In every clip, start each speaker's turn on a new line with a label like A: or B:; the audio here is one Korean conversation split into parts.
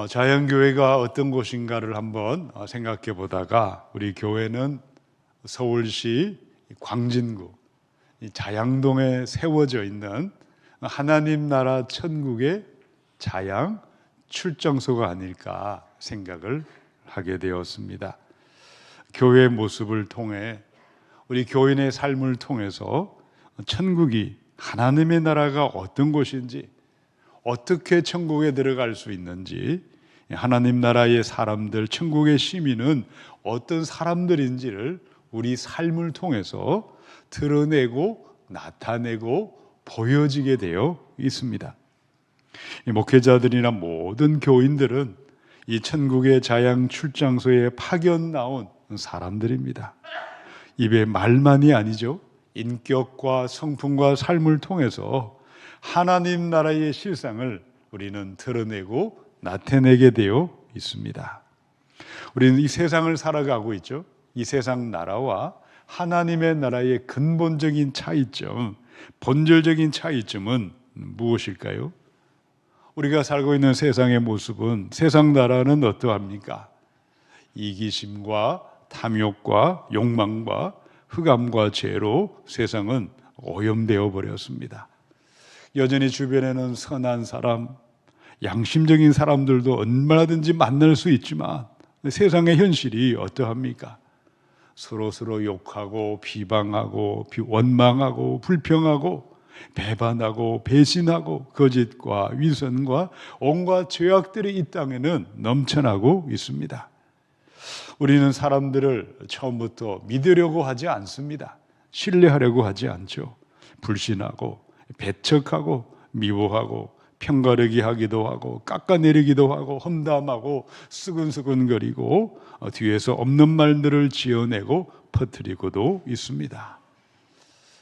A: 자연교회가 어떤 곳인가를 한번 생각해 보다가 우리 교회는 서울시 광진구 자양동에 세워져 있는 하나님 나라 천국의 자양 출정소가 아닐까 생각을 하게 되었습니다. 교회의 모습을 통해 우리 교인의 삶을 통해서 천국이 하나님의 나라가 어떤 곳인지, 어떻게 천국에 들어갈 수 있는지, 하나님 나라의 사람들, 천국의 시민은 어떤 사람들인지를 우리 삶을 통해서 드러내고 나타내고 보여지게 되어 있습니다. 목회자들이나 모든 교인들은 이 천국의 자양 출장소에 파견 나온 사람들입니다. 입의 말만이 아니죠. 인격과 성품과 삶을 통해서 하나님 나라의 실상을 우리는 드러내고 나타내게 되어 있습니다. 우리는 이 세상을 살아가고 있죠. 이 세상 나라와 하나님의 나라의 근본적인 차이점, 본질적인 차이점은 무엇일까요? 우리가 살고 있는 세상의 모습은, 세상 나라는 어떠합니까? 이기심과 탐욕과 욕망과 흑암과 죄로 세상은 오염되어 버렸습니다. 여전히 주변에는 선한 사람, 양심적인 사람들도 얼마든지 만날 수 있지만 세상의 현실이 어떠합니까? 서로 욕하고 비방하고 원망하고 불평하고 배반하고 배신하고 거짓과 위선과 온갖 죄악들이 이 땅에는 넘쳐나고 있습니다. 우리는 사람들을 처음부터 믿으려고 하지 않습니다. 신뢰하려고 하지 않죠. 불신하고 배척하고 미워하고 편가르기 하기도 하고 깎아내리기도 하고 험담하고 쓰근쓰근거리고 뒤에서 없는 말들을 지어내고 퍼뜨리고도 있습니다.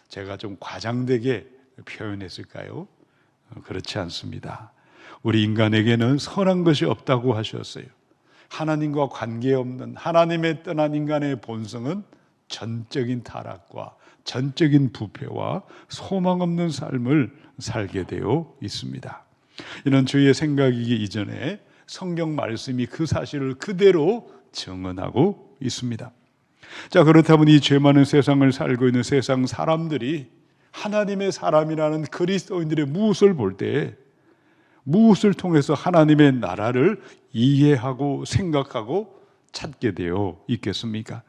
A: 제가 좀 과장되게 표현했을까요? 그렇지 않습니다. 우리 인간에게는 선한 것이 없다고 하셨어요. 하나님과 관계없는, 하나님의 떠난 인간의 본성은 전적인 타락과 전적인 부패와 소망 없는 삶을 살게 되어 있습니다. 이런 저희의 생각이기 이전에 성경 말씀이 그 사실을 그대로 증언하고 있습니다. 자, 그렇다면 이 죄 많은 세상을 살고 있는 세상 사람들이 하나님의 사람이라는 그리스도인들의 무엇을 볼 때, 무엇을 통해서 하나님의 나라를 이해하고 생각하고 찾게 되어 있겠습니까?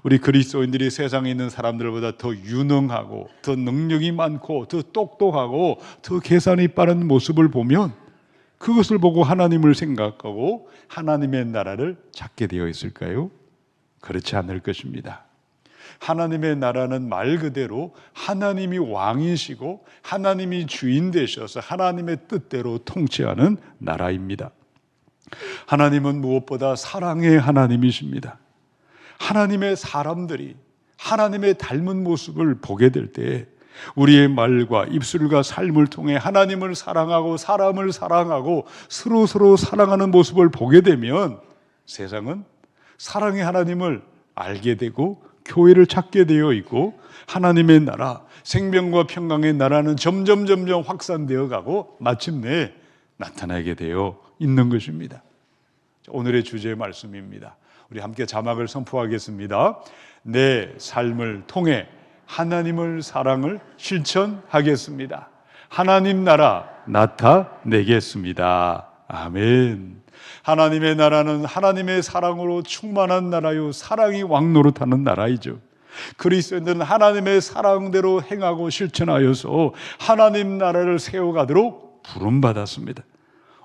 A: 우리 그리스도인들이 세상에 있는 사람들보다 더 유능하고 더 능력이 많고 더 똑똑하고 더 계산이 빠른 모습을 보면 그것을 보고 하나님을 생각하고 하나님의 나라를 찾게 되어 있을까요? 그렇지 않을 것입니다. 하나님의 나라는 말 그대로 하나님이 왕이시고 하나님이 주인 되셔서 하나님의 뜻대로 통치하는 나라입니다. 하나님은 무엇보다 사랑의 하나님이십니다. 하나님의 사람들이 하나님의 닮은 모습을 보게 될 때 우리의 말과 입술과 삶을 통해 하나님을 사랑하고 사람을 사랑하고 서로 사랑하는 모습을 보게 되면 세상은 사랑의 하나님을 알게 되고 교회를 찾게 되어 있고 하나님의 나라, 생명과 평강의 나라는 점점 확산되어 가고 마침내 나타나게 되어 있는 것입니다. 오늘의 주제의 말씀입니다. 우리 함께 자막을 선포하겠습니다. 내 삶을 통해 하나님을 사랑을 실천하겠습니다. 하나님 나라 나타내겠습니다. 아멘. 하나님의 나라는 하나님의 사랑으로 충만한 나라요, 사랑이 왕노릇하는 나라이죠. 그리스도인들은 하나님의 사랑대로 행하고 실천하여서 하나님 나라를 세워가도록 부름받았습니다.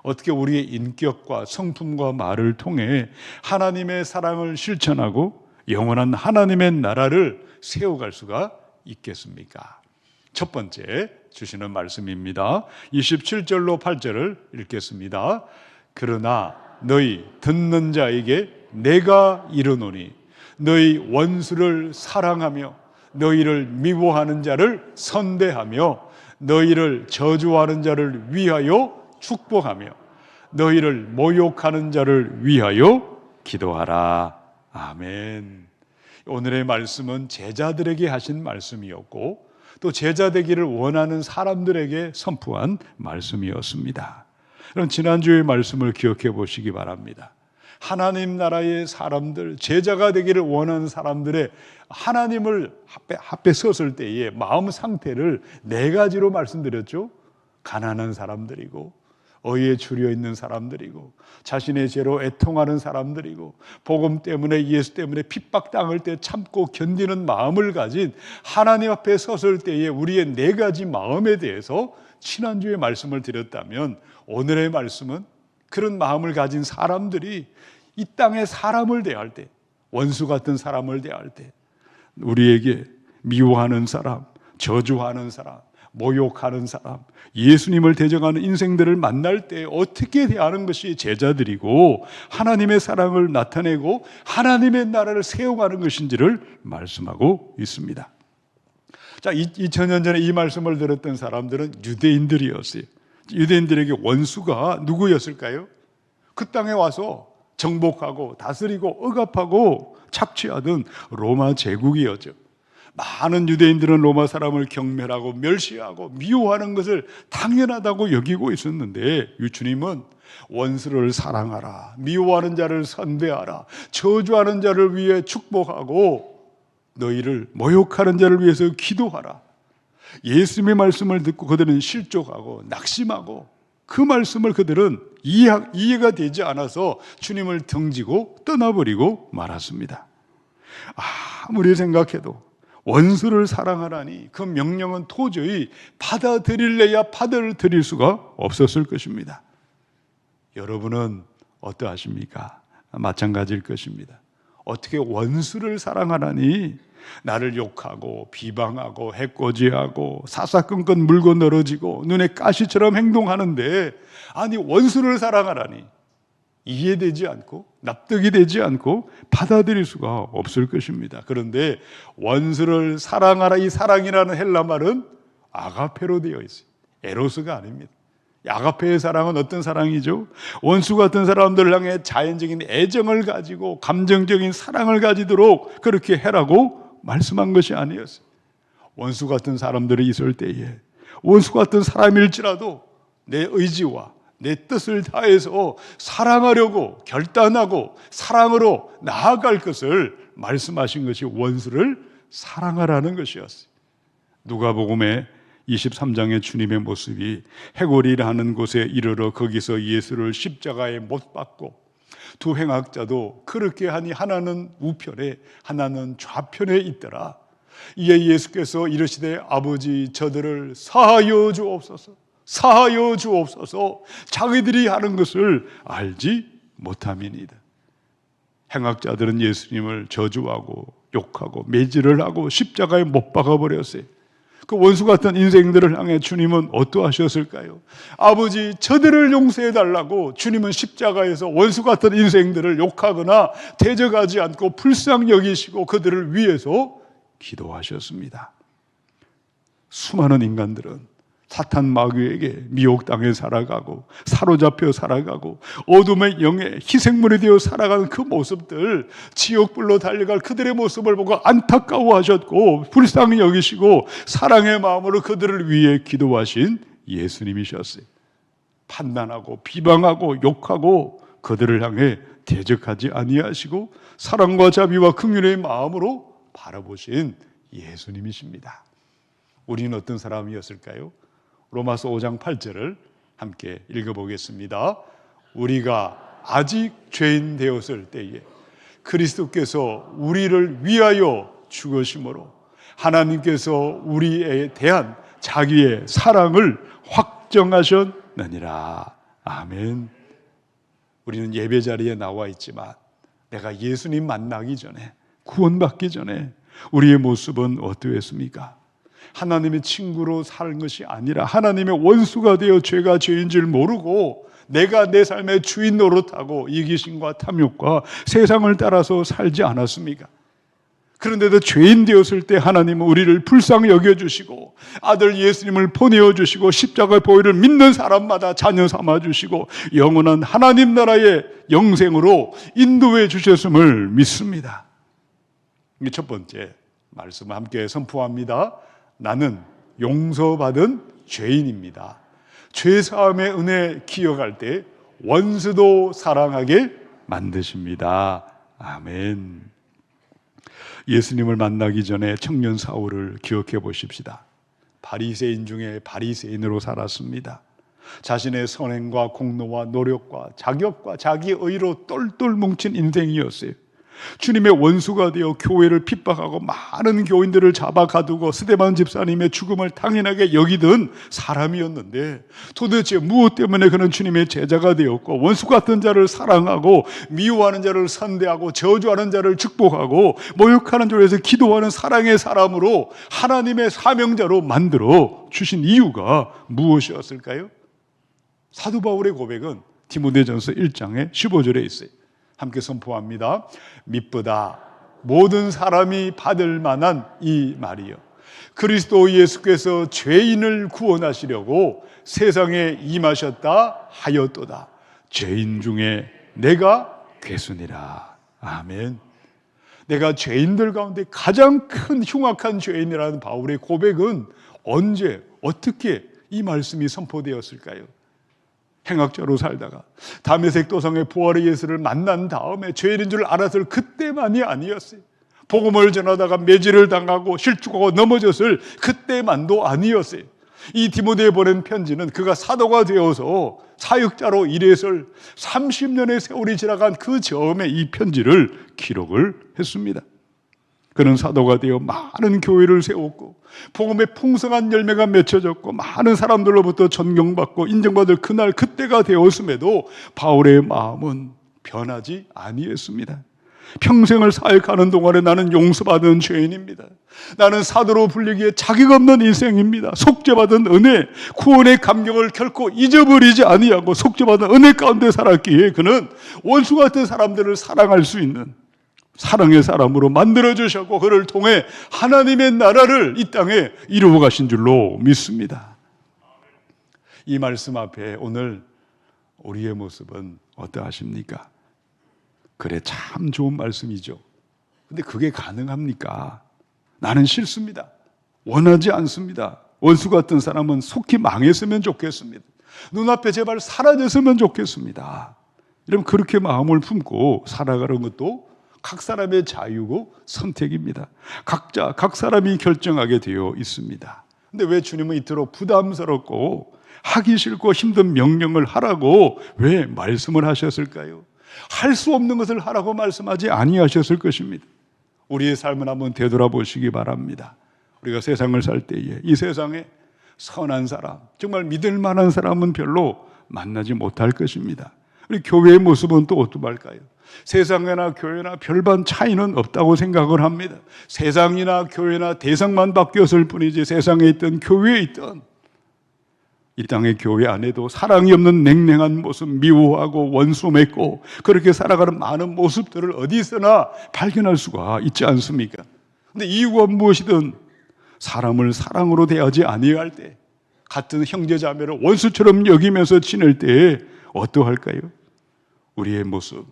A: 어떻게 우리의 인격과 성품과 말을 통해 하나님의 사랑을 실천하고 영원한 하나님의 나라를 세워갈 수가 있겠습니까? 첫 번째 주시는 말씀입니다. 27절로 8절을 읽겠습니다. 그러나 너희 듣는 자에게 내가 이르노니 너희 원수를 사랑하며 너희를 미워하는 자를 선대하며 너희를 저주하는 자를 위하여 축복하며 너희를 모욕하는 자를 위하여 기도하라. 아멘. 오늘의 말씀은 제자들에게 하신 말씀이었고 또 제자 되기를 원하는 사람들에게 선포한 말씀이었습니다. 그럼 지난주의 말씀을 기억해 보시기 바랍니다. 하나님 나라의 사람들, 제자가 되기를 원하는 사람들의 하나님을 앞에 섰을 때의 마음 상태를 네 가지로 말씀드렸죠. 가난한 사람들이고, 어이에 줄여 있는 사람들이고, 자신의 죄로 애통하는 사람들이고, 복음 때문에, 예수 때문에 핍박당할 때 참고 견디는 마음을 가진 하나님 앞에 섰을 때의 우리의 네 가지 마음에 대해서 지난주에 말씀을 드렸다면, 오늘의 말씀은 그런 마음을 가진 사람들이 이 땅에 사람을 대할 때, 원수 같은 사람을 대할 때, 우리에게 미워하는 사람, 저주하는 사람, 모욕하는 사람, 예수님을 대적하는 인생들을 만날 때 어떻게 대하는 것이 제자들이고 하나님의 사랑을 나타내고 하나님의 나라를 세워가는 것인지를 말씀하고 있습니다. 자, 2000년 전에 이 말씀을 들었던 사람들은 유대인들이었어요. 유대인들에게 원수가 누구였을까요? 그 땅에 와서 정복하고 다스리고 억압하고 착취하던 로마 제국이었죠. 많은 유대인들은 로마 사람을 경멸하고 멸시하고 미워하는 것을 당연하다고 여기고 있었는데, 주님은 원수를 사랑하라, 미워하는 자를 선대하라, 저주하는 자를 위해 축복하고 너희를 모욕하는 자를 위해서 기도하라. 예수님의 말씀을 듣고 그들은 실족하고 낙심하고 그 말씀을 그들은 이해가 되지 않아서 주님을 등지고 떠나버리고 말았습니다. 아무리 생각해도 원수를 사랑하라니 그 명령은 도저히 받아들일래야 받아들일 수가 없었을 것입니다. 여러분은 어떠하십니까? 마찬가지일 것입니다. 어떻게 원수를 사랑하라니, 나를 욕하고 비방하고 해코지하고 사사건건 물고 늘어지고 눈에 가시처럼 행동하는데, 아니 원수를 사랑하라니 이해되지 않고 납득이 되지 않고 받아들일 수가 없을 것입니다. 그런데 원수를 사랑하라, 이 사랑이라는 헬라 말은 아가페로 되어 있어요. 에로스가 아닙니다. 아가페의 사랑은 어떤 사랑이죠? 원수 같은 사람들을 향해 자연적인 애정을 가지고 감정적인 사랑을 가지도록 그렇게 해라고 말씀한 것이 아니었어요. 원수 같은 사람들이 있을 때에 원수 같은 사람일지라도 내 의지와 내 뜻을 다해서 사랑하려고 결단하고 사랑으로 나아갈 것을 말씀하신 것이 원수를 사랑하라는 것이었어요. 누가복음의 23장의 주님의 모습이 해골이라는 곳에 이르러 거기서 예수를 십자가에 못 박고, 두 행악자도 그렇게 하니 하나는 우편에 하나는 좌편에 있더라. 이에 예수께서 이르시되 아버지 저들을 사하여 주옵소서, 사하여 주옵소서, 자기들이 하는 것을 알지 못함이니이다. 행악자들은 예수님을 저주하고 욕하고 매질을 하고 십자가에 못 박아버렸어요. 그 원수 같은 인생들을 향해 주님은 어떠하셨을까요? 아버지 저들을 용서해달라고 주님은 십자가에서 원수 같은 인생들을 욕하거나 대적하지 않고 불쌍히 여기시고 그들을 위해서 기도하셨습니다. 수많은 인간들은 사탄 마귀에게 미혹당해 살아가고 사로잡혀 살아가고 어둠의 영에 희생물이 되어 살아가는 그 모습들, 지옥불로 달려갈 그들의 모습을 보고 안타까워하셨고 불쌍히 여기시고 사랑의 마음으로 그들을 위해 기도하신 예수님이셨어요. 판단하고 비방하고 욕하고 그들을 향해 대적하지 아니하시고 사랑과 자비와 긍휼의 마음으로 바라보신 예수님이십니다. 우리는 어떤 사람이었을까요? 로마서 5장 8절을 함께 읽어보겠습니다. 우리가 아직 죄인 되었을 때에 그리스도께서 우리를 위하여 죽으심으로 하나님께서 우리에 대한 자기의 사랑을 확정하셨느니라. 아멘. 우리는 예배 자리에 나와 있지만 내가 예수님 만나기 전에, 구원받기 전에 우리의 모습은 어떠했습니까? 하나님의 친구로 사는 것이 아니라 하나님의 원수가 되어 죄가 죄인 줄 모르고 내가 내 삶의 주인 노릇하고 이기심과 탐욕과 세상을 따라서 살지 않았습니까? 그런데도 죄인 되었을 때 하나님은 우리를 불쌍히 여겨주시고 아들 예수님을 보내어 주시고 십자가의 보혈을 믿는 사람마다 자녀 삼아 주시고 영원한 하나님 나라의 영생으로 인도해 주셨음을 믿습니다. 이게 첫 번째 말씀을 함께 선포합니다. 나는 용서받은 죄인입니다. 죄사함의 은혜 기억할 때 원수도 사랑하게 만드십니다. 아멘. 예수님을 만나기 전에 청년 사울을 기억해 보십시다. 바리새인 중에 바리새인으로 살았습니다. 자신의 선행과 공로와 노력과 자격과 자기 의로 똘똘 뭉친 인생이었어요. 주님의 원수가 되어 교회를 핍박하고 많은 교인들을 잡아 가두고 스데반 집사님의 죽음을 당연하게 여기던 사람이었는데, 도대체 무엇 때문에 그는 주님의 제자가 되었고 원수 같은 자를 사랑하고 미워하는 자를 선대하고 저주하는 자를 축복하고 모욕하는 자를 위해서 기도하는 사랑의 사람으로 하나님의 사명자로 만들어 주신 이유가 무엇이었을까요? 사도 바울의 고백은 디모데전서 1장의 15절에 있어요. 함께 선포합니다. 믿보다 모든 사람이 받을 만한 이 말이요, 그리스도 예수께서 죄인을 구원하시려고 세상에 임하셨다 하였도다. 죄인 중에 내가 괴순이라. 아멘. 내가 죄인들 가운데 가장 큰 흉악한 죄인이라는 바울의 고백은 언제 어떻게 이 말씀이 선포되었을까요? 행악자로 살다가 다메섹 도성의 부활의 예수를 만난 다음에 죄인인 줄 알았을 그때만이 아니었어요. 복음을 전하다가 매질을 당하고 실족하고 넘어졌을 그때만도 아니었어요. 이 디모데에 보낸 편지는 그가 사도가 되어서 사역자로 일했을 30년의 세월이 지나간 그 즈음에 이 편지를 기록을 했습니다. 그는 사도가 되어 많은 교회를 세웠고 복음의 풍성한 열매가 맺혀졌고 많은 사람들로부터 존경받고 인정받을 그날 그때가 되었음에도 바울의 마음은 변하지 아니했습니다. 평생을 사역하는 동안에 나는 용서받은 죄인입니다. 나는 사도로 불리기에 자격 없는 인생입니다. 속죄받은 은혜, 구원의 감격을 결코 잊어버리지 아니하고 속죄받은 은혜 가운데 살았기에 그는 원수 같은 사람들을 사랑할 수 있는 사랑의 사람으로 만들어주셨고 그를 통해 하나님의 나라를 이 땅에 이루어 가신 줄로 믿습니다. 이 말씀 앞에 오늘 우리의 모습은 어떠하십니까? 그래, 참 좋은 말씀이죠. 근데 그게 가능합니까? 나는 싫습니다. 원하지 않습니다. 원수 같은 사람은 속히 망했으면 좋겠습니다. 눈앞에 제발 사라졌으면 좋겠습니다. 이러면 그렇게 마음을 품고 살아가는 것도 각 사람의 자유고 선택입니다. 각자 각 사람이 결정하게 되어 있습니다. 근데 왜 주님은 이토록 부담스럽고 하기 싫고 힘든 명령을 하라고 왜 말씀을 하셨을까요? 할 수 없는 것을 하라고 말씀하지 아니하셨을 것입니다. 우리의 삶을 한번 되돌아보시기 바랍니다. 우리가 세상을 살 때에 이 세상에 선한 사람, 정말 믿을 만한 사람은 별로 만나지 못할 것입니다. 우리 교회의 모습은 또 어떠할까요? 세상이나 교회나 별반 차이는 없다고 생각을 합니다. 세상이나 교회나 대상만 바뀌었을 뿐이지 세상에 있던 교회에 있던 이 땅의 교회 안에도 사랑이 없는 냉랭한 모습, 미워하고 원수 맺고 그렇게 살아가는 많은 모습들을 어디서나 발견할 수가 있지 않습니까? 그런데 이유가 무엇이든 사람을 사랑으로 대하지 아니할 때, 같은 형제자매를 원수처럼 여기면서 지낼 때에 어떠할까요? 우리의 모습,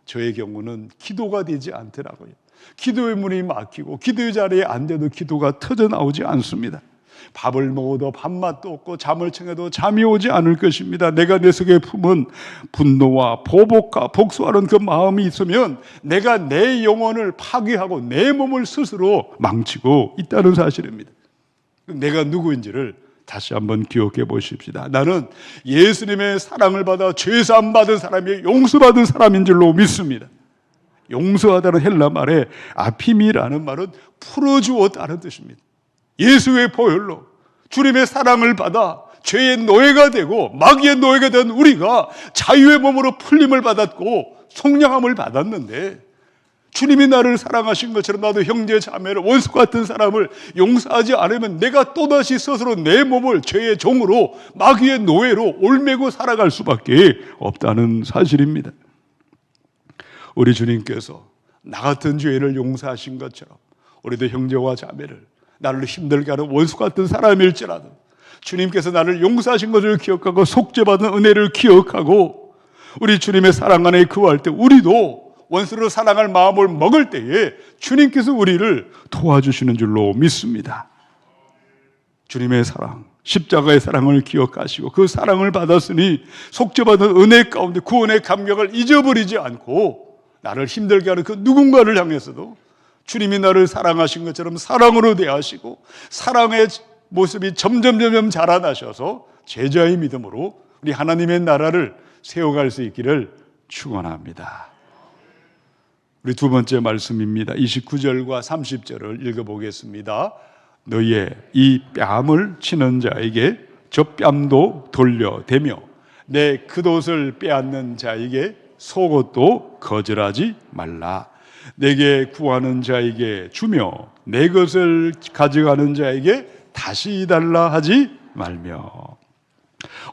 A: 저의 경우는 기도가 되지 않더라고요. 기도의 문이 막히고 기도의 자리에 앉아도 기도가 터져나오지 않습니다. 밥을 먹어도 밥맛도 없고 잠을 청해도 잠이 오지 않을 것입니다. 내가 내 속에 품은 분노와 보복과 복수하는 그 마음이 있으면 내가 내 영혼을 파괴하고 내 몸을 스스로 망치고 있다는 사실입니다. 내가 누구인지를 다시 한번 기억해 보십시다. 나는 예수님의 사랑을 받아 죄사함 받은 사람이 용서받은 사람인 줄로 믿습니다. 용서하다는 헬라 말에 아피미라는 말은 풀어주었다는 뜻입니다. 예수의 보혈로 주님의 사랑을 받아 죄의 노예가 되고 마귀의 노예가 된 우리가 자유의 몸으로 풀림을 받았고 속량함을 받았는데, 주님이 나를 사랑하신 것처럼 나도 형제 자매를 원수 같은 사람을 용서하지 않으면 내가 또다시 스스로 내 몸을 죄의 종으로 마귀의 노예로 올매고 살아갈 수밖에 없다는 사실입니다. 우리 주님께서 나 같은 죄를 용서하신 것처럼 우리도 형제와 자매를, 나를 힘들게 하는 원수 같은 사람일지라도 주님께서 나를 용서하신 것을 기억하고 속죄받은 은혜를 기억하고 우리 주님의 사랑 안에 거할 때 우리도 원수를 사랑할 마음을 먹을 때에 주님께서 우리를 도와주시는 줄로 믿습니다. 주님의 사랑, 십자가의 사랑을 기억하시고 그 사랑을 받았으니 속죄받은 은혜 가운데 구원의 감격을 잊어버리지 않고 나를 힘들게 하는 그 누군가를 향해서도 주님이 나를 사랑하신 것처럼 사랑으로 대하시고 사랑의 모습이 점점 자라나셔서 제자의 믿음으로 우리 하나님의 나라를 세워갈 수 있기를 축원합니다. 우리 두 번째 말씀입니다. 29절과 30절을 읽어보겠습니다. 너희의 이 뺨을 치는 자에게 저 뺨도 돌려대며 내 겉옷을 빼앗는 자에게 속옷도 거절하지 말라. 내게 구하는 자에게 주며 내 것을 가져가는 자에게 다시 달라 하지 말며.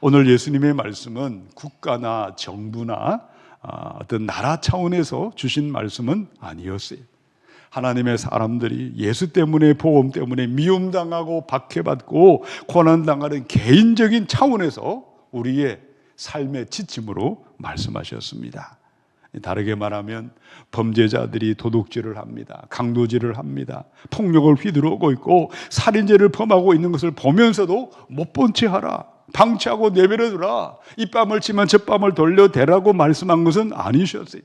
A: 오늘 예수님의 말씀은 국가나 정부나 어떤 나라 차원에서 주신 말씀은 아니었어요. 하나님의 사람들이 예수 때문에, 복음 때문에 미움당하고 박해받고 고난당하는 개인적인 차원에서 우리의 삶의 지침으로 말씀하셨습니다. 다르게 말하면 범죄자들이 도둑질을 합니다. 강도질을 합니다. 폭력을 휘두르고 있고 살인죄를 범하고 있는 것을 보면서도 못 본 채 하라, 방치하고 내버려두라, 이 뺨을 치면 저 뺨을 돌려대라고 말씀한 것은 아니셨어요.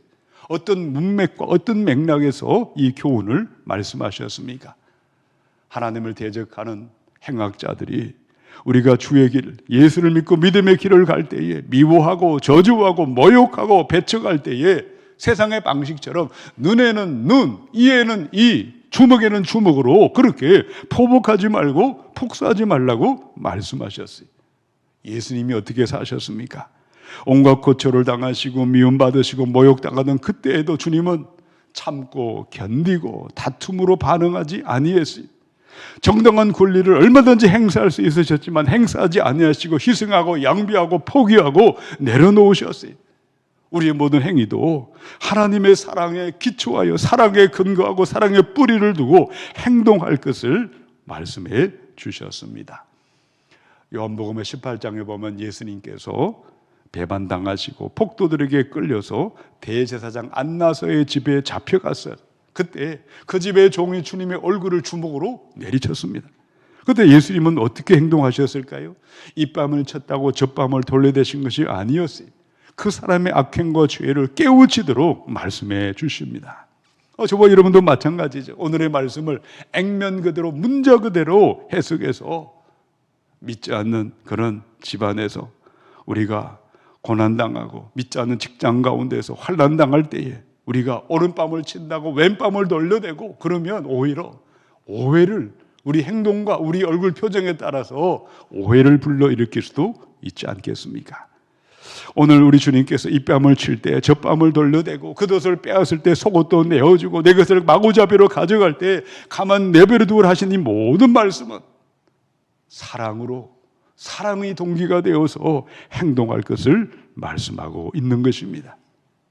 A: 어떤 문맥과 어떤 맥락에서 이 교훈을 말씀하셨습니까? 하나님을 대적하는 행악자들이 우리가 주의 길, 예수를 믿고 믿음의 길을 갈 때에 미워하고 저주하고 모욕하고 배척할 때에 세상의 방식처럼 눈에는 눈, 이에는 이, 주먹에는 주먹으로 그렇게 포복하지 말고 폭소하지 말라고 말씀하셨어요. 예수님이 어떻게 사셨습니까? 온갖 고초를 당하시고 미움받으시고 모욕당하던 그때에도 주님은 참고 견디고 다툼으로 반응하지 아니했어요. 정당한 권리를 얼마든지 행사할 수 있으셨지만 행사하지 아니하시고 희생하고 양비하고 포기하고 내려놓으셨어요. 우리의 모든 행위도 하나님의 사랑에 기초하여 사랑에 근거하고 사랑의 뿌리를 두고 행동할 것을 말씀해 주셨습니다. 요한복음 18장에 보면 예수님께서 배반당하시고 폭도들에게 끌려서 대제사장 안나서의 집에 잡혀갔어요. 그때 그 집의 종이 주님의 얼굴을 주먹으로 내리쳤습니다. 그때 예수님은 어떻게 행동하셨을까요? 이 뺨을 쳤다고 저 뺨을 돌려대신 것이 아니었어요. 그 사람의 악행과 죄를 깨우치도록 말씀해 주십니다. 저와 여러분도 마찬가지죠. 오늘의 말씀을 액면 그대로 문자 그대로 해석해서 믿지 않는 그런 집안에서 우리가 고난당하고 믿지 않는 직장 가운데서 환난당할 때에 우리가 오른뺨을 친다고 왼뺨을 돌려대고 그러면 오히려 오해를, 우리 행동과 우리 얼굴 표정에 따라서 오해를 불러일으킬 수도 있지 않겠습니까? 오늘 우리 주님께서 이 뺨을 칠 때 저 뺨을 돌려대고 겉옷을 빼앗을 때 속옷도 내어주고 내 것을 마구잡이로 가져갈 때 가만 내버려두라 하신 이 모든 말씀은 사랑으로, 사랑의 동기가 되어서 행동할 것을 말씀하고 있는 것입니다.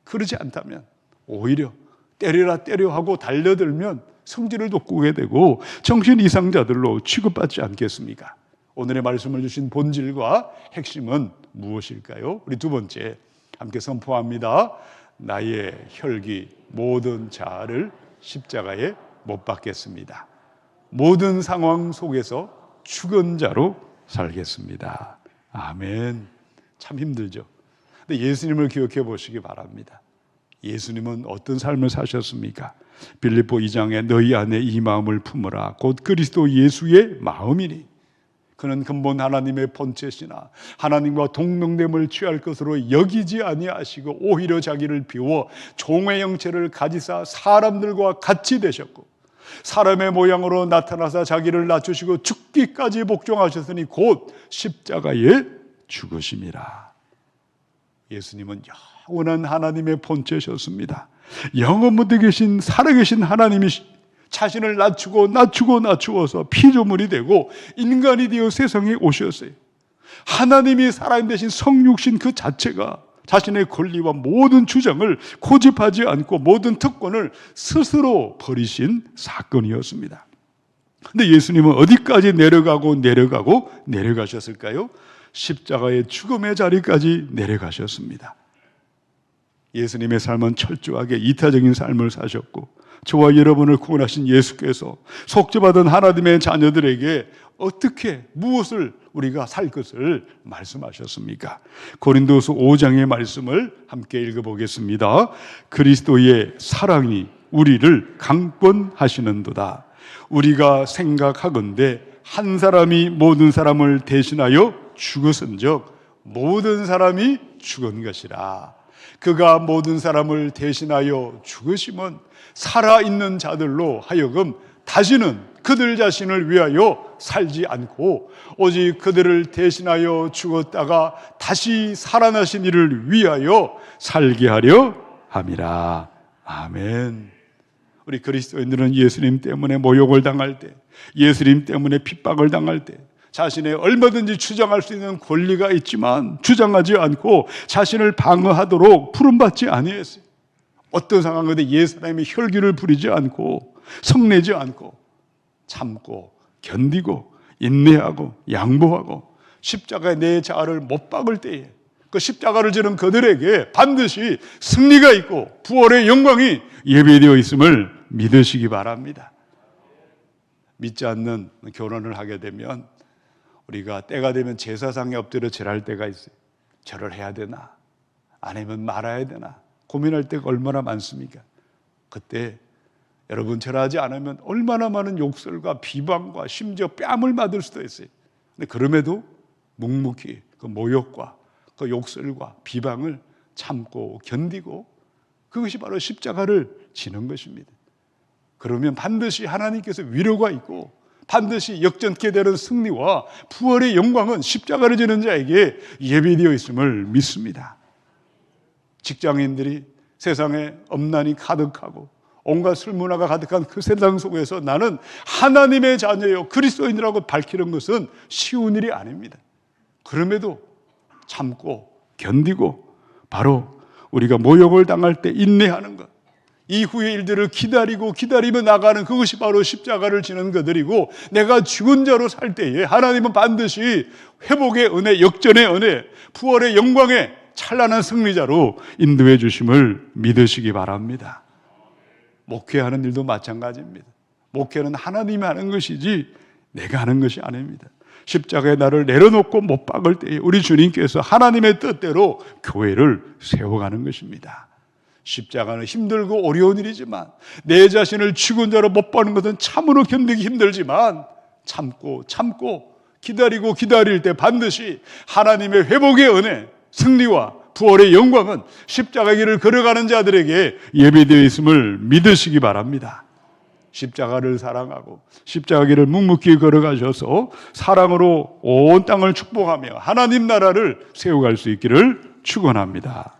A: 그러지 않다면 오히려 때려라 때려 하고 달려들면 성질을 돋구게 되고 정신 이상자들로 취급받지 않겠습니까? 오늘의 말씀을 주신 본질과 핵심은 무엇일까요? 우리 두 번째 함께 선포합니다. 나의 혈기 모든 자아를 십자가에 못 박겠습니다. 모든 상황 속에서 죽은 자로 살겠습니다. 아멘. 참 힘들죠. 근데 예수님을 기억해 보시기 바랍니다. 예수님은 어떤 삶을 사셨습니까? 빌립보 2장에 너희 안에 이 마음을 품으라 곧 그리스도 예수의 마음이니 그는 근본 하나님의 본체시나 하나님과 동명됨을 취할 것으로 여기지 아니하시고 오히려 자기를 비워 종의 형체를 가지사 사람들과 같이 되셨고 사람의 모양으로 나타나사 자기를 낮추시고 죽기까지 복종하셨으니 곧 십자가에 죽으심이라. 예수님은 영원한 하나님의 본체셨습니다. 영원부터 계신 살아계신 하나님이 자신을 낮추어서 피조물이 되고 인간이 되어 세상에 오셨어요. 하나님이 살아있는 대신 성육신 그 자체가 자신의 권리와 모든 주장을 고집하지 않고 모든 특권을 스스로 버리신 사건이었습니다. 그런데 예수님은 어디까지 내려가셨을까요? 십자가의 죽음의 자리까지 내려가셨습니다. 예수님의 삶은 철저하게 이타적인 삶을 사셨고 저와 여러분을 구원하신 예수께서 속죄받은 하나님의 자녀들에게 어떻게 무엇을 우리가 살 것을 말씀하셨습니까? 고린도서 5장의 말씀을 함께 읽어보겠습니다. 그리스도의 사랑이 우리를 강권하시는도다. 우리가 생각하건대 한 사람이 모든 사람을 대신하여 죽었은즉 모든 사람이 죽은 것이라. 그가 모든 사람을 대신하여 죽으심은 살아있는 자들로 하여금 다시는 그들 자신을 위하여 살지 않고 오직 그들을 대신하여 죽었다가 다시 살아나신 이를 위하여 살게 하려 함이라. 아멘. 우리 그리스도인들은 예수님 때문에 모욕을 당할 때, 예수님 때문에 핍박을 당할 때 자신의 얼마든지 주장할 수 있는 권리가 있지만 주장하지 않고 자신을 방어하도록 부름받지 아니했어요. 어떤 상황에도 옛사람의 혈기를 부리지 않고 성내지 않고 참고 견디고 인내하고 양보하고 십자가에 내 자아를 못 박을 때에 그 십자가를 지는 그들에게 반드시 승리가 있고 부활의 영광이 예비되어 있음을 믿으시기 바랍니다. 믿지 않는 결혼을 하게 되면 우리가 때가 되면 제사상에 엎드려 절할 때가 있어요. 절을 해야 되나 아니면 말아야 되나 고민할 때가 얼마나 많습니까? 그때 여러분 절하지 않으면 얼마나 많은 욕설과 비방과 심지어 뺨을 맞을 수도 있어요. 근데 그럼에도 묵묵히 그 모욕과 그 욕설과 비방을 참고 견디고 그것이 바로 십자가를 지는 것입니다. 그러면 반드시 하나님께서 위로가 있고 반드시 역전케 되는 승리와 부활의 영광은 십자가를 지는 자에게 예비되어 있음을 믿습니다. 직장인들이 세상에 엄난이 가득하고 온갖 술문화가 가득한 그 세상 속에서 나는 하나님의 자녀요 그리스도인이라고 밝히는 것은 쉬운 일이 아닙니다. 그럼에도 참고 견디고 바로 우리가 모욕을 당할 때 인내하는 것, 이후의 일들을 기다리며 나가는 그것이 바로 십자가를 지는 것들이고 내가 죽은 자로 살 때에 하나님은 반드시 회복의 은혜, 역전의 은혜, 부활의 영광의 찬란한 승리자로 인도해 주심을 믿으시기 바랍니다. 목회하는 일도 마찬가지입니다. 목회는 하나님이 하는 것이지 내가 하는 것이 아닙니다. 십자가에 나를 내려놓고 못 박을 때에 우리 주님께서 하나님의 뜻대로 교회를 세워가는 것입니다. 십자가는 힘들고 어려운 일이지만 내 자신을 죽은 자로 못 박는 것은 참으로 견디기 힘들지만 참고 기다릴 때 반드시 하나님의 회복의 은혜, 승리와 부활의 영광은 십자가 길을 걸어가는 자들에게 예비되어 있음을 믿으시기 바랍니다. 십자가를 사랑하고 십자가 길을 묵묵히 걸어가셔서 사랑으로 온 땅을 축복하며 하나님 나라를 세워갈 수 있기를 축원합니다.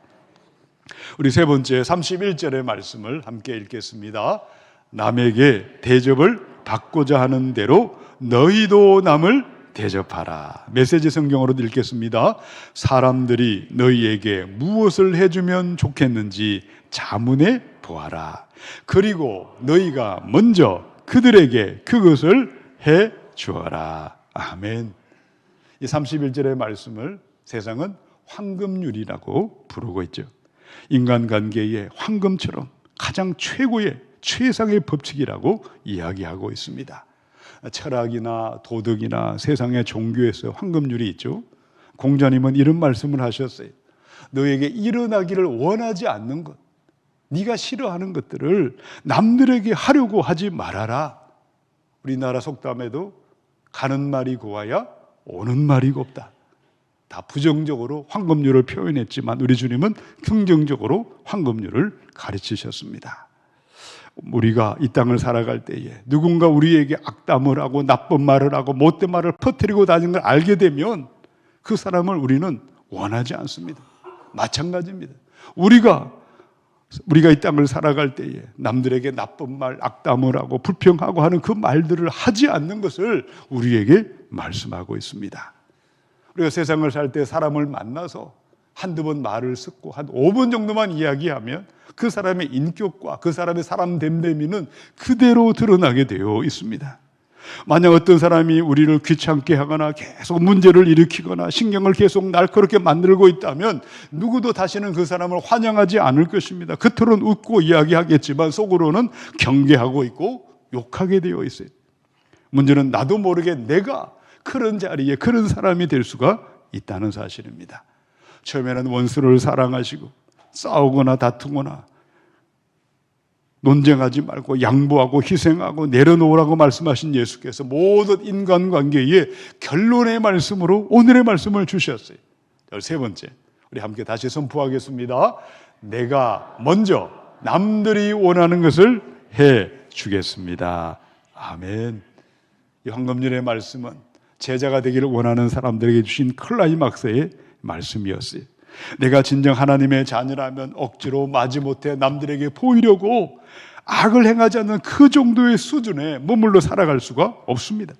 A: 우리 세 번째 31절의 말씀을 함께 읽겠습니다. 남에게 대접을 받고자 하는 대로 너희도 남을 대접하라. 메시지 성경으로 읽겠습니다. 사람들이 너희에게 무엇을 해주면 좋겠는지 자문해 보아라. 그리고 너희가 먼저 그들에게 그것을 해 주어라. 아멘. 이 31절의 말씀을 세상은 황금률이라고 부르고 있죠. 인간관계의 황금처럼 가장 최고의 최상의 법칙이라고 이야기하고 있습니다. 철학이나 도덕이나 세상의 종교에서 황금률이 있죠. 공자님은 이런 말씀을 하셨어요. 너에게 일어나기를 원하지 않는 것, 네가 싫어하는 것들을 남들에게 하려고 하지 말아라. 우리나라 속담에도 가는 말이 고와야 오는 말이 곱다. 다 부정적으로 황금률을 표현했지만 우리 주님은 긍정적으로 황금률을 가르치셨습니다. 우리가 이 땅을 살아갈 때에 누군가 우리에게 악담을 하고 나쁜 말을 하고 못된 말을 퍼뜨리고 다니는 걸 알게 되면 그 사람을 우리는 원하지 않습니다. 마찬가지입니다. 우리가 이 땅을 살아갈 때에 남들에게 나쁜 말, 악담을 하고 불평하고 하는 그 말들을 하지 않는 것을 우리에게 말씀하고 있습니다. 우리가 세상을 살 때 사람을 만나서 한두 번 말을 듣고 한 5분 정도만 이야기하면 그 사람의 인격과 그 사람의 사람 됨됨이는 그대로 드러나게 되어 있습니다. 만약 어떤 사람이 우리를 귀찮게 하거나 계속 문제를 일으키거나 신경을 계속 날카롭게 만들고 있다면 누구도 다시는 그 사람을 환영하지 않을 것입니다. 겉으로는 웃고 이야기하겠지만 속으로는 경계하고 있고 욕하게 되어 있어요. 문제는 나도 모르게 내가 그런 자리에 그런 사람이 될 수가 있다는 사실입니다. 처음에는 원수를 사랑하시고 싸우거나 다투거나 논쟁하지 말고 양보하고 희생하고 내려놓으라고 말씀하신 예수께서 모든 인간관계의 결론의 말씀으로 오늘의 말씀을 주셨어요. 13번째, 우리 함께 다시 선포하겠습니다. 내가 먼저 남들이 원하는 것을 해 주겠습니다. 아멘. 이 황금률의 말씀은 제자가 되기를 원하는 사람들에게 주신 클라이막스의 말씀이었어요. 내가 진정 하나님의 자녀라면 억지로 마지못해 남들에게 보이려고 악을 행하지 않는 그 정도의 수준에 머물러 살아갈 수가 없습니다.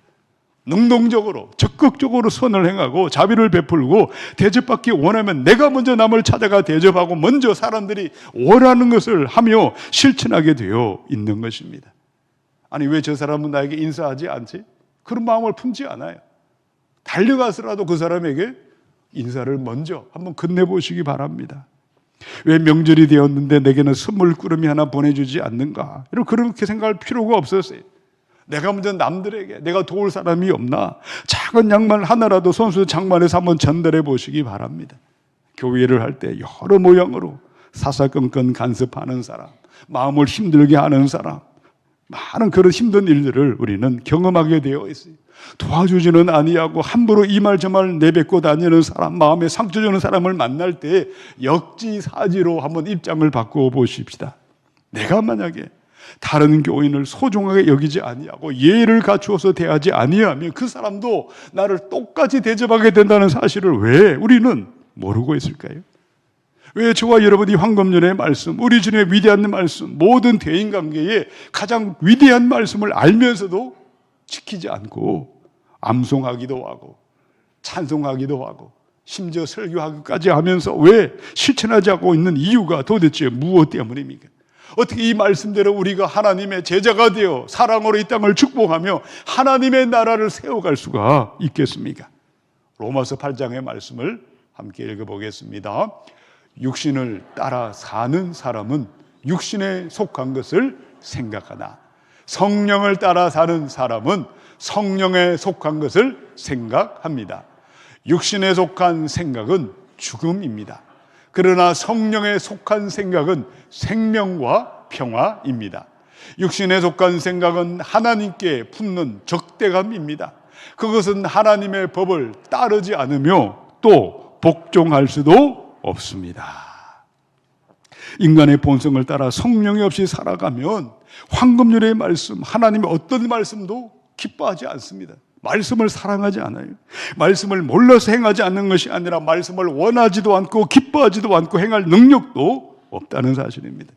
A: 능동적으로 적극적으로 선을 행하고 자비를 베풀고 대접받기 원하면 내가 먼저 남을 찾아가 대접하고 먼저 사람들이 원하는 것을 하며 실천하게 되어 있는 것입니다. 아니, 왜 저 사람은 나에게 인사하지 않지? 그런 마음을 품지 않아요. 달려가서라도 그 사람에게 인사를 먼저 한번 건네보시기 바랍니다. 왜 명절이 되었는데 내게는 선물 꾸러미 하나 보내주지 않는가? 그렇게 생각할 필요가 없었어요. 내가 먼저 남들에게 내가 도울 사람이 없나? 작은 양말 하나라도 손수 장만해서 한번 전달해 보시기 바랍니다. 교회를 할 때 여러 모양으로 사사건건 간섭하는 사람, 마음을 힘들게 하는 사람, 많은 그런 힘든 일들을 우리는 경험하게 되어 있어요. 도와주지는 아니하고 함부로 이 말 저 말 내뱉고 다니는 사람, 마음에 상처 주는 사람을 만날 때 역지사지로 한번 입장을 바꾸어 보십시다. 내가 만약에 다른 교인을 소중하게 여기지 아니하고 예의를 갖추어서 대하지 아니하면 그 사람도 나를 똑같이 대접하게 된다는 사실을 왜 우리는 모르고 있을까요? 왜 저와 여러분이 황금률의 말씀, 우리 주님의 위대한 말씀, 모든 대인관계에 가장 위대한 말씀을 알면서도 지키지 않고 암송하기도 하고 찬송하기도 하고 심지어 설교하기까지 하면서 왜 실천하지 않고 있는 이유가 도대체 무엇 때문입니까? 어떻게 이 말씀대로 우리가 하나님의 제자가 되어 사랑으로 이 땅을 축복하며 하나님의 나라를 세워갈 수가 있겠습니까? 로마서 8장의 말씀을 함께 읽어보겠습니다. 육신을 따라 사는 사람은 육신에 속한 것을 생각하나 성령을 따라 사는 사람은 성령에 속한 것을 생각합니다. 육신에 속한 생각은 죽음입니다. 그러나 성령에 속한 생각은 생명과 평화입니다. 육신에 속한 생각은 하나님께 품는 적대감입니다. 그것은 하나님의 법을 따르지 않으며 또 복종할 수도 없습니다. 인간의 본성을 따라 성령이 없이 살아가면 황금률의 말씀, 하나님의 어떤 말씀도 기뻐하지 않습니다. 말씀을 사랑하지 않아요. 말씀을 몰라서 행하지 않는 것이 아니라 말씀을 원하지도 않고 기뻐하지도 않고 행할 능력도 없다는 사실입니다.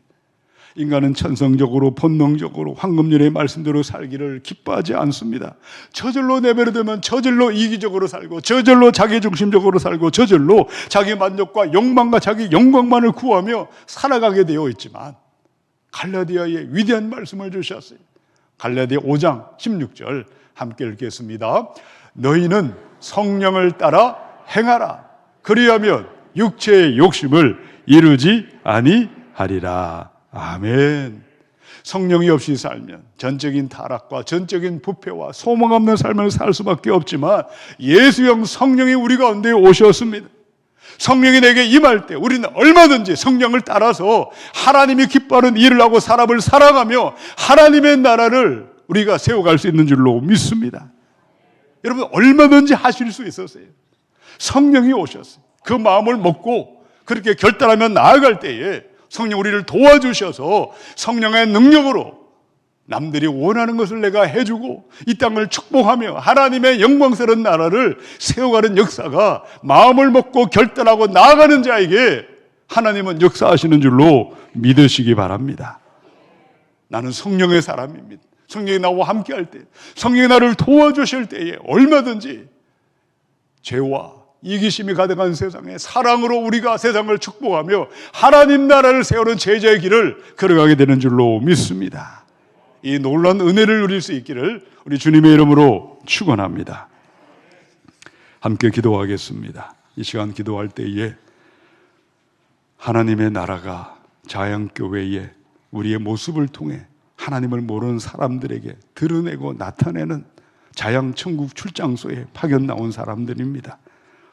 A: 인간은 천성적으로 본능적으로 황금률의 말씀대로 살기를 기뻐하지 않습니다. 저절로 내버려두면 저절로 이기적으로 살고 저절로 자기중심적으로 살고 저절로 자기 만족과 욕망과 자기 영광만을 구하며 살아가게 되어 있지만 갈라디아의 위대한 말씀을 주셨어요. 갈라디아 5장 16절 함께 읽겠습니다. 너희는 성령을 따라 행하라. 그리하면 육체의 욕심을 이루지 아니하리라. 아멘. 성령이 없이 살면 전적인 타락과 전적인 부패와 소망 없는 삶을 살 수밖에 없지만 예수형 성령이 우리 가운데 오셨습니다. 성령이 내게 임할 때 우리는 얼마든지 성령을 따라서 하나님이 기뻐하는 일을 하고 사람을 살아가며 하나님의 나라를 우리가 세워갈 수 있는 줄로 믿습니다. 여러분, 얼마든지 하실 수 있었어요. 성령이 오셨어요. 그 마음을 먹고 그렇게 결단하며 나아갈 때에 성령 우리를 도와주셔서 성령의 능력으로 남들이 원하는 것을 내가 해주고 이 땅을 축복하며 하나님의 영광스러운 나라를 세워가는 역사가 마음을 먹고 결단하고 나아가는 자에게 하나님은 역사하시는 줄로 믿으시기 바랍니다. 나는 성령의 사람입니다. 성령이 나와 함께 할 때, 성령이 나를 도와주실 때에 얼마든지 죄와 이기심이 가득한 세상에 사랑으로 우리가 세상을 축복하며 하나님 나라를 세우는 제자의 길을 걸어가게 되는 줄로 믿습니다. 이 놀라운 은혜를 누릴 수 있기를 우리 주님의 이름으로 축원합니다. 함께 기도하겠습니다. 이 시간 기도할 때에 하나님의 나라가 자양교회에 우리의 모습을 통해 하나님을 모르는 사람들에게 드러내고 나타내는 자양천국 출장소에 파견 나온 사람들입니다.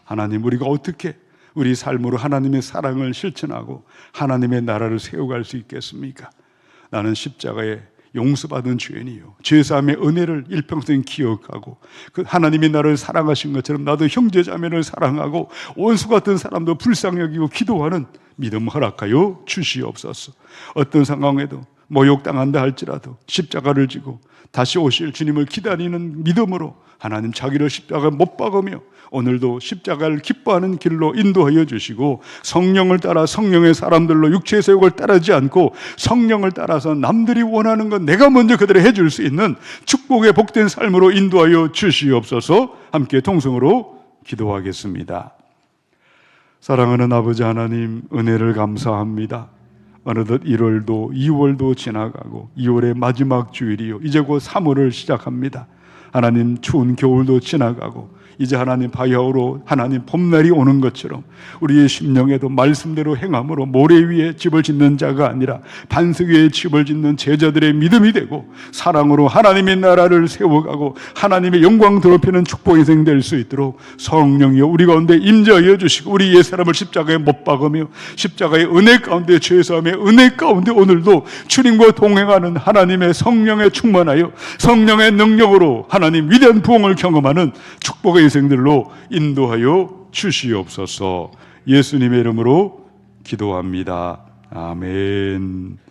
A: 하나님, 우리가 어떻게 우리 삶으로 하나님의 사랑을 실천하고 하나님의 나라를 세워갈 수 있겠습니까? 나는 십자가에 용서받은 죄인이요, 죄사함의 은혜를 일평생 기억하고 그 하나님이 나를 사랑하신 것처럼 나도 형제자매를 사랑하고 원수 같은 사람도 불쌍히 여기고 기도하는 믿음 허락하여 주시옵소서. 어떤 상황에도 모욕당한다 할지라도 십자가를 지고 다시 오실 주님을 기다리는 믿음으로 하나님 자기를 십자가에 못 박으며 오늘도 십자가를 기뻐하는 길로 인도하여 주시고, 성령을 따라 성령의 사람들로 육체의 세욕을 따르지 않고 성령을 따라서 남들이 원하는 건 내가 먼저 그대로 해줄 수 있는 축복의 복된 삶으로 인도하여 주시옵소서. 함께 통성으로 기도하겠습니다. 사랑하는 아버지 하나님, 은혜를 감사합니다. 어느덧 1월도 2월도 지나가고 2월의 마지막 주일이요, 이제 곧 3월을 시작합니다. 하나님, 추운 겨울도 지나가고 이제 하나님 바야흐로 하나님 봄날이 오는 것처럼 우리의 심령에도 말씀대로 행함으로 모래 위에 집을 짓는 자가 아니라 반석 위에 집을 짓는 제자들의 믿음이 되고 사랑으로 하나님의 나라를 세워가고 하나님의 영광 더럽히는 축복의 인생 될 수 있도록 성령이여 우리 가운데 임재하여 주시고, 우리 옛사람을 십자가에 못 박으며 십자가의 은혜 가운데, 죄사함의 은혜 가운데 오늘도 주님과 동행하는 하나님의 성령에 충만하여 성령의 능력으로 하나님 위대한 부흥을 경험하는 축복의 인생들로 인도하여 주시옵소서. 예수님의 이름으로 기도합니다. 아멘.